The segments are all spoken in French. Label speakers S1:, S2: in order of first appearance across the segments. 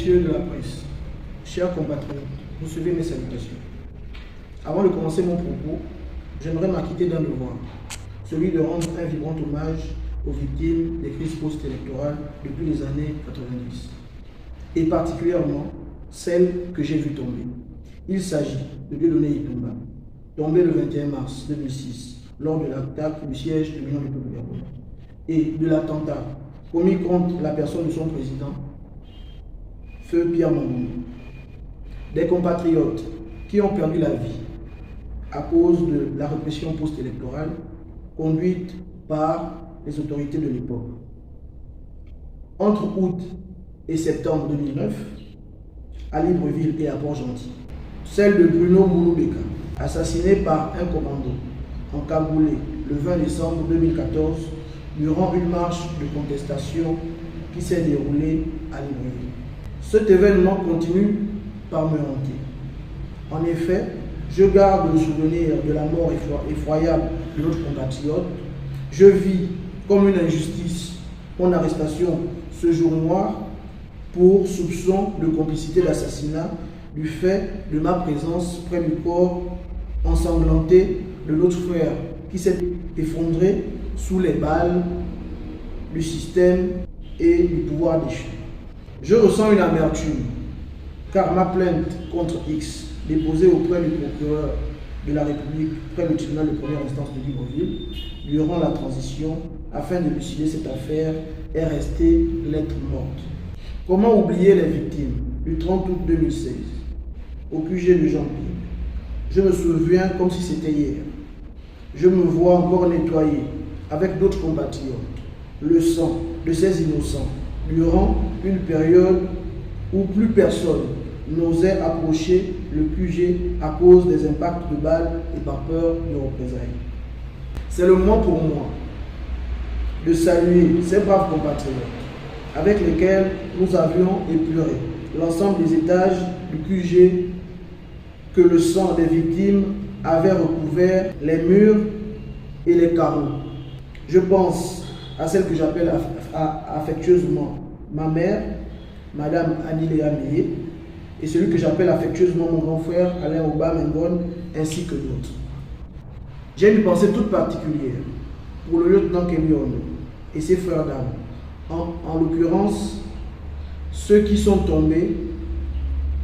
S1: messieurs de la presse, chers compatriotes, recevez mes salutations. Avant de commencer mon propos, j'aimerais m'acquitter d'un devoir, celui de rendre un vibrant hommage aux victimes des crises post-électorales depuis les années 90, et particulièrement celles que j'ai vues tomber. Il s'agit de Dieudonné Itumba, tombé le 21 mars 2006 lors de l'attaque du siège de l'Union du peuple gabonais, et de l'attentat commis contre la personne de son président, Feu Pierre Mamboundou. Des compatriotes qui ont perdu la vie à cause de la répression post-électorale conduite par les autorités de l'époque. Entre août et septembre 2009, à Libreville et à Port-Gentil, celle de Bruno Mouloubeka, assassiné par un commando encagoulé le 20 décembre 2014 durant une marche de contestation qui s'est déroulée à Libreville. Cet événement continue par me hanter. En effet, je garde le souvenir de la mort effroyable de notre compatriote. Je vis comme une injustice mon arrestation ce jour noir pour soupçon de complicité d'assassinat du fait de ma présence près du corps ensanglanté de notre frère qui s'est effondré sous les balles du système et du pouvoir déchu. Je ressens une amertume car ma plainte contre X, déposée auprès du procureur de la République près du tribunal de première instance de Libreville durant la transition afin de lucider cette affaire, est restée lettre morte. Comment oublier les victimes du 30 août 2016 au QG de Jean-Pierre? Je me souviens comme si c'était hier. Je me vois encore nettoyer avec d'autres compatriotes le sang de ces innocents durant une période où plus personne n'osait approcher le QG à cause des impacts de balles et par peur de représailles. C'est le moment pour moi de saluer ces braves compatriotes avec lesquels nous avions épuré l'ensemble des étages du QG que le sang des victimes avait recouvert les murs et les carreaux. Je pense à celle que j'appelle affectueusement ma mère, Madame Aniléa Meye, et celui que j'appelle affectueusement mon grand frère Alain Oba Mengon, ainsi que d'autres. J'ai une pensée toute particulière pour le lieutenant Kémy Ondo et ses frères d'armes, en l'occurrence ceux qui sont tombés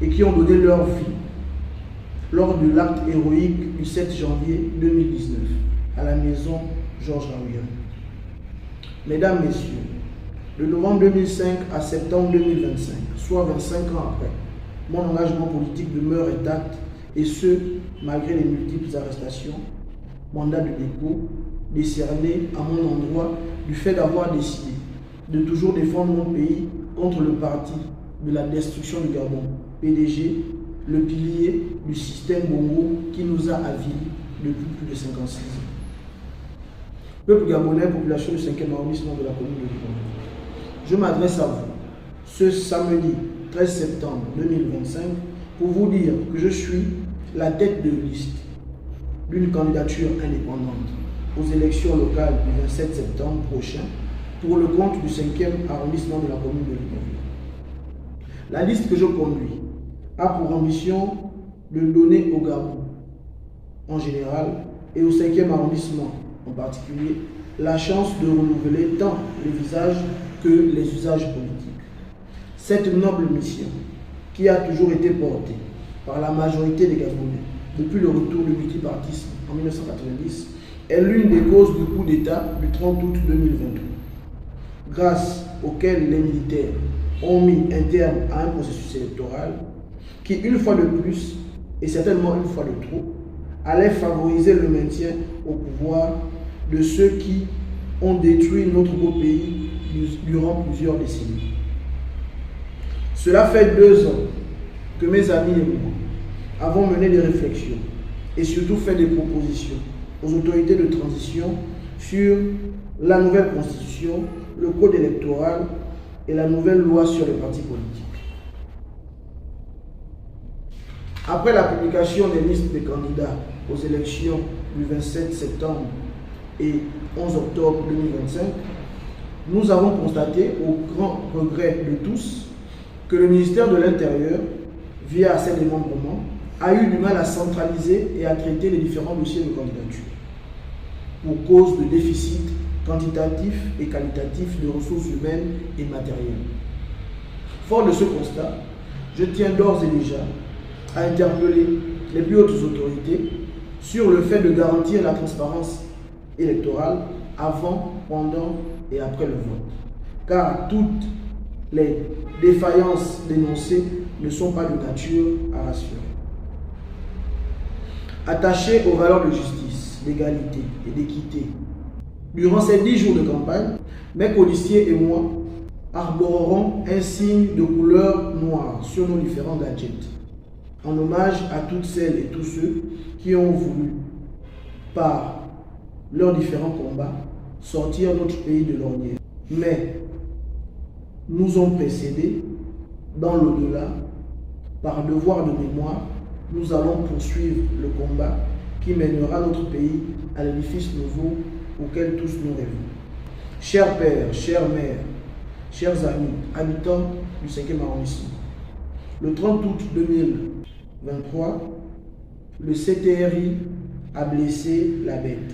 S1: et qui ont donné leur vie lors de l'acte héroïque du 7 janvier 2019 à la maison Georges Raouyan. Mesdames, Messieurs, de novembre 2005 à septembre 2025, soit 25 ans après, mon engagement politique demeure intact, et ce, malgré les multiples arrestations, mandats de dépôt décernés à mon endroit du fait d'avoir décidé de toujours défendre mon pays contre le parti de la destruction du Gabon, PDG, le pilier du système Bongo qui nous a avilis depuis plus de 56 ans. Peuple gabonais, population du 5e arrondissement de la commune de Libreville, je m'adresse à vous ce samedi 13 septembre 2025 pour vous dire que je suis la tête de liste d'une candidature indépendante aux élections locales du 27 septembre prochain pour le compte du 5e arrondissement de la commune de Libreville. La liste que je conduis a pour ambition de donner au Gabon en général et au 5e arrondissement en particulier la chance de renouveler tant les visages que les usages politiques. Cette noble mission, qui a toujours été portée par la majorité des Gabonais depuis le retour du multipartisme en 1990, est l'une des causes du coup d'État du 30 août 2023, grâce auquel les militaires ont mis un terme à un processus électoral qui, une fois de plus, et certainement une fois de trop, allait favoriser le maintien au pouvoir de ceux qui ont détruit notre beau pays durant plusieurs décennies. Cela fait 2 ans que mes amis et moi avons mené des réflexions et surtout fait des propositions aux autorités de transition sur la nouvelle constitution, le code électoral et la nouvelle loi sur les partis politiques. Après la publication des listes des candidats aux élections du 27 septembre et 11 octobre 2025, nous avons constaté, au grand regret de tous, que le ministère de l'Intérieur, via ses démembrements, a eu du mal à centraliser et à traiter les différents dossiers de candidature pour cause de déficit quantitatif et qualitatif de ressources humaines et matérielles. Fort de ce constat, je tiens d'ores et déjà à interpeller les plus hautes autorités sur le fait de garantir la transparence électorale avant, pendant et après le vote. Car toutes les défaillances dénoncées ne sont pas de nature à rassurer. Attachés aux valeurs de justice, d'égalité et d'équité, durant ces 10 jours de campagne, mes codiciers et moi arborerons un signe de couleur noire sur nos différents gadgets, en hommage à toutes celles et tous ceux qui ont voulu, par leurs différents combats, sortir notre pays de l'ornière. Mais nous ont précédés dans l'au-delà. Par devoir de mémoire, nous allons poursuivre le combat qui mènera notre pays à l'édifice nouveau auquel tous nous rêvons. Chers pères, chères mères, chers amis, habitants du 5e arrondissement, le 30 août 2023, le CTRI a blessé la bête.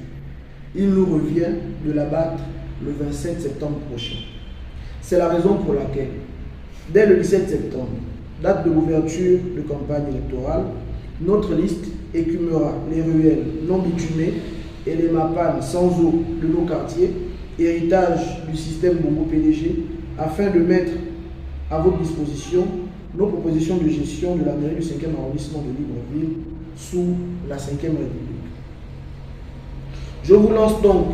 S1: Il nous revient de l'abattre le 27 septembre prochain. C'est la raison pour laquelle, dès le 17 septembre, date de l'ouverture de campagne électorale, notre liste écumera les ruelles non bitumées et les mapanes sans eau de nos quartiers, héritage du système Bongo PDG, afin de mettre à votre disposition nos propositions de gestion de la mairie du 5e arrondissement de Libreville sous la 5e République. Je vous lance donc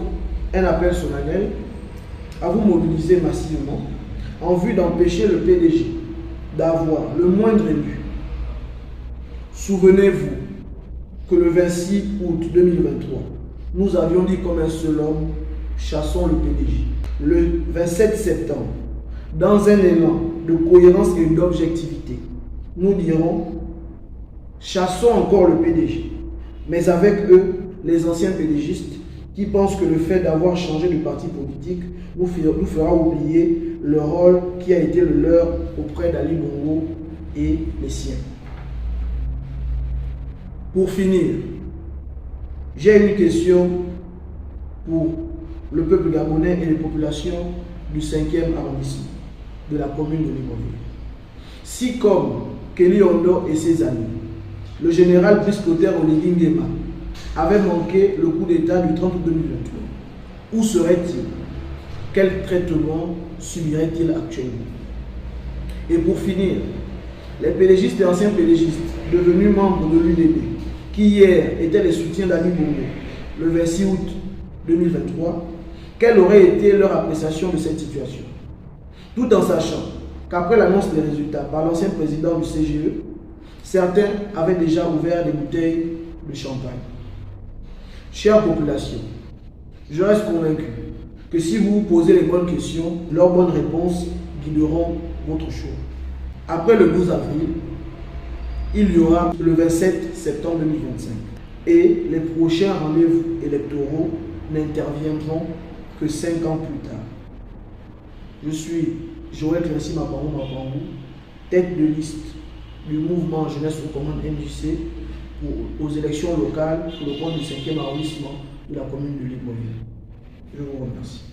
S1: un appel solennel à vous mobiliser massivement en vue d'empêcher le PDG d'avoir le moindre élu. Souvenez-vous que le 26 août 2023, nous avions dit comme un seul homme, chassons le PDG. Le 27 septembre, dans un élan de cohérence et d'objectivité, nous dirons, chassons encore le PDG, mais avec eux, les anciens PDGistes, qui pensent que le fait d'avoir changé de parti politique nous fera oublier le rôle qui a été le leur auprès d'Ali Bongo et les siens. Pour finir, j'ai une question pour le peuple gabonais et les populations du 5e arrondissement de la commune de Libreville. Si comme Kelly Ondo et ses amis, le général Brice Clotaire Oligui Nguema avait manqué le coup d'État du 30 août 2023, où serait-il? Quel traitement subirait-il actuellement? Et pour finir, les pédégistes et anciens pédégistes devenus membres de l'UDP, qui hier étaient les soutiens d'Ali Bongo, le 26 août 2023, quelle aurait été leur appréciation de cette situation? Tout en sachant qu'après l'annonce des résultats par l'ancien président du CGE, certains avaient déjà ouvert des bouteilles de champagne. Chère population, je reste convaincu que si vous vous posez les bonnes questions, leurs bonnes réponses guideront votre choix. Après le 12 avril, il y aura le 27 septembre 2025 et les prochains rendez-vous électoraux n'interviendront que 5 ans plus tard. Je suis Joël Clancy Mapangou, tête de liste du mouvement Jeunesse aux commandes MJC aux élections locales pour le compte du 5e arrondissement de la commune de Libreville. Je vous remercie.